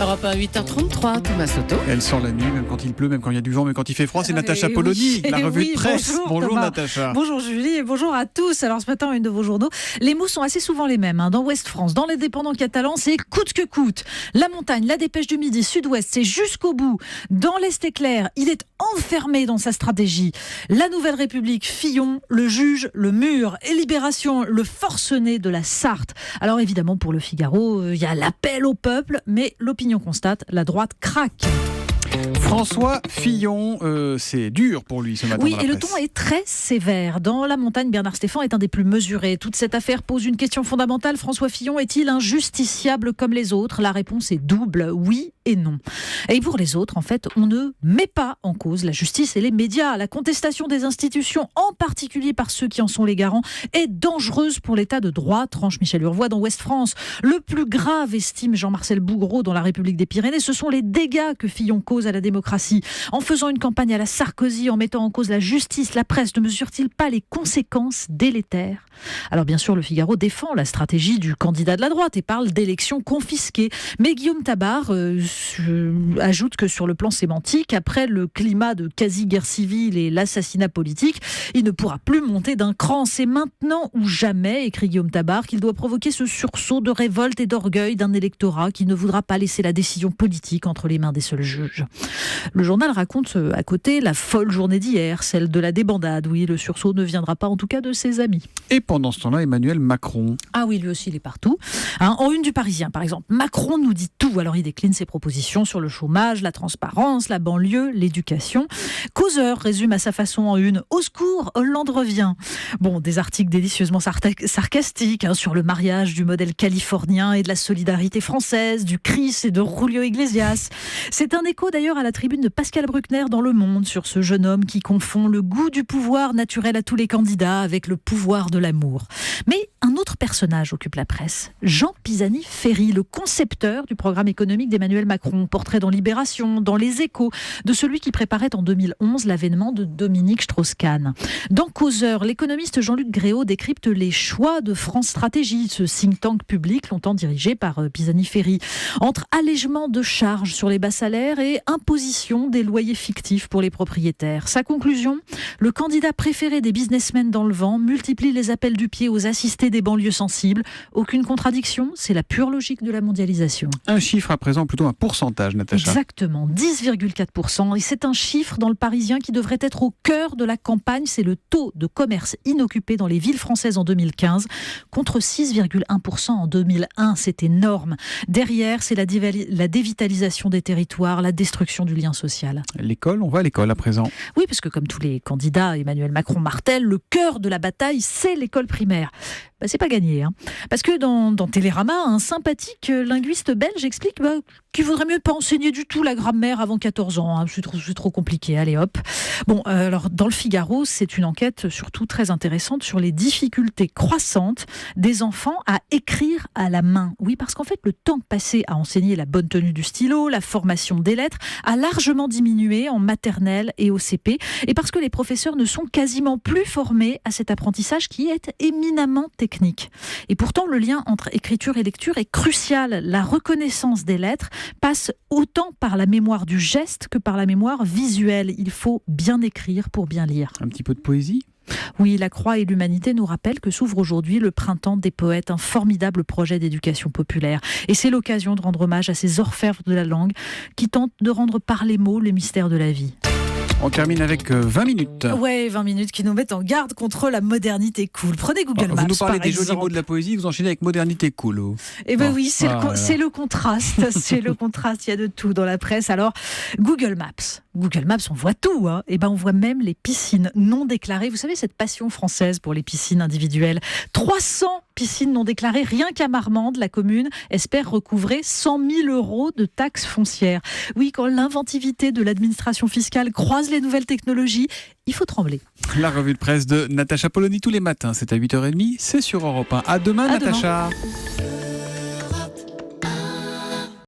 Europe 1, 8h33, Thomas Soto. Elle sort la nuit, même quand il pleut, même quand il y a du vent, même quand il fait froid. C'est Natacha Polony, la revue de presse. Bonjour Natacha. Bonjour Julie et bonjour à tous. Alors ce matin, une de vos journaux, les mots sont assez souvent les mêmes. Dans Ouest France, dans l'Indépendant catalan, c'est coûte que coûte. La montagne, la dépêche du midi, sud-ouest, c'est jusqu'au bout. Dans l'Est éclair, il est enfermé dans sa stratégie. La Nouvelle République, Fillon, le juge, le mur. Et Libération, le forcené de la Sarthe. Alors évidemment, pour le Figaro, il y a l'appel au peuple, mais l'opinion constate, la droite craque. François Fillon, c'est dur pour lui ce matin. Oui, dans la et le presse. ton est très sévère. Dans La Montagne, Bernard Stéphan est un des plus mesurés. Toute cette affaire pose une question fondamentale. François Fillon est-il injusticiable comme les autres ? La réponse est double, oui et non. Et pour les autres, en fait, on ne met pas en cause la justice et les médias. La contestation des institutions, en particulier par ceux qui en sont les garants, est dangereuse pour l'état de droit, tranche Michel Urvoy dans Ouest France. Le plus grave, estime Jean-Marcel Bougreau dans La République des Pyrénées, ce sont les dégâts que Fillon cause à la démocratie. En faisant une campagne à la Sarkozy, en mettant en cause la justice, la presse, ne mesure-t-il pas les conséquences délétères ? Alors bien sûr, le Figaro défend la stratégie du candidat de la droite et parle d'élections confisquées. Mais Guillaume Tabar ajoute que sur le plan sémantique, après le climat de quasi-guerre civile et l'assassinat politique, il ne pourra plus monter d'un cran. C'est maintenant ou jamais, écrit Guillaume Tabar, qu'il doit provoquer ce sursaut de révolte et d'orgueil d'un électorat qui ne voudra pas laisser la décision politique entre les mains des seuls juges. Le journal raconte à côté la folle journée d'hier, celle de la débandade. Oui, le sursaut ne viendra pas en tout cas de ses amis. Et pendant ce temps-là, Emmanuel Macron. Ah oui, lui aussi, il est partout. En une du Parisien, par exemple, Macron nous dit tout. Alors il décline ses propositions sur le chômage, la transparence, la banlieue, l'éducation. Causeur résume à sa façon en une: au secours, Hollande revient. Bon, des articles délicieusement sarcastiques sur le mariage du modèle californien et de la solidarité française, du Chris et de Julio Iglesias. C'est un écho d'ailleurs à la tribune de Pascal Bruckner dans Le Monde sur ce jeune homme qui confond le goût du pouvoir naturel à tous les candidats avec le pouvoir de l'amour. Mais un autre personnage occupe la presse, Jean Pisani-Ferry, le concepteur du programme économique d'Emmanuel Macron, portrait dans Libération, dans Les Échos, de celui qui préparait en 2011 l'avènement de Dominique Strauss-Kahn. Dans Causeur, l'économiste Jean-Luc Gréau décrypte les choix de France Stratégie, ce think tank public longtemps dirigé par Pisani-Ferry, entre allègement de charges sur les bas salaires et imposition des loyers fictifs pour les propriétaires. Sa conclusion : le candidat préféré des businessmen dans le vent multiplie les appels du pied aux assistés des banlieues sensibles. Aucune contradiction, c'est la pure logique de la mondialisation. Un chiffre à présent, plutôt un pourcentage, Natacha. Exactement, 10,4%. Et c'est un chiffre dans le Parisien qui devrait être au cœur de la campagne. C'est le taux de commerce inoccupé dans les villes françaises en 2015, contre 6,1% en 2001. C'est énorme. Derrière, c'est la dévitalisation des territoires, la destruction du lien social. L'école, on va à l'école à présent. Oui, parce que comme tous les candidats, Emmanuel Macron martèle, le cœur de la bataille, c'est l'école primaire. C'est pas gagné. Parce que dans Télérama, un sympathique linguiste belge explique qu'il vaudrait mieux ne pas enseigner du tout la grammaire avant 14 ans. C'est trop compliqué, allez hop. Bon, alors dans le Figaro, c'est une enquête surtout très intéressante sur les difficultés croissantes des enfants à écrire à la main. Oui, parce qu'en fait, le temps passé à enseigner la bonne tenue du stylo, la formation des lettres, a largement diminué en maternelle et au CP. Et parce que les professeurs ne sont quasiment plus formés à cet apprentissage qui est éminemment technique. Et pourtant, le lien entre écriture et lecture est crucial. La reconnaissance des lettres passe autant par la mémoire du geste que par la mémoire visuelle. Il faut bien écrire pour bien lire. Un petit peu de poésie ? Oui, La Croix et l'Humanité nous rappellent que s'ouvre aujourd'hui le Printemps des poètes, un formidable projet d'éducation populaire. Et c'est l'occasion de rendre hommage à ces orfèvres de la langue qui tentent de rendre par les mots le mystère de la vie. On termine avec 20 minutes. Ouais, 20 minutes qui nous mettent en garde contre la modernité cool. Prenez Google Maps. Vous nous parlez par des jolis exemple. mots de la poésie, vous enchaînez avec modernité cool. Eh bien oui, c'est le contraste. C'est le contraste, il y a de tout dans la presse. Alors, Google Maps. Google Maps, on voit tout. Eh ben, on voit même les piscines non déclarées. Vous savez, cette passion française pour les piscines individuelles. 300 piscines non déclarées, rien qu'à Marmande, la commune espère recouvrer 100 000 € de taxes foncières. Oui, quand l'inventivité de l'administration fiscale croise les nouvelles technologies, il faut trembler. La revue de presse de Natacha Polony tous les matins, c'est à 8h30, c'est sur Europe 1. À demain, Natacha. Demain.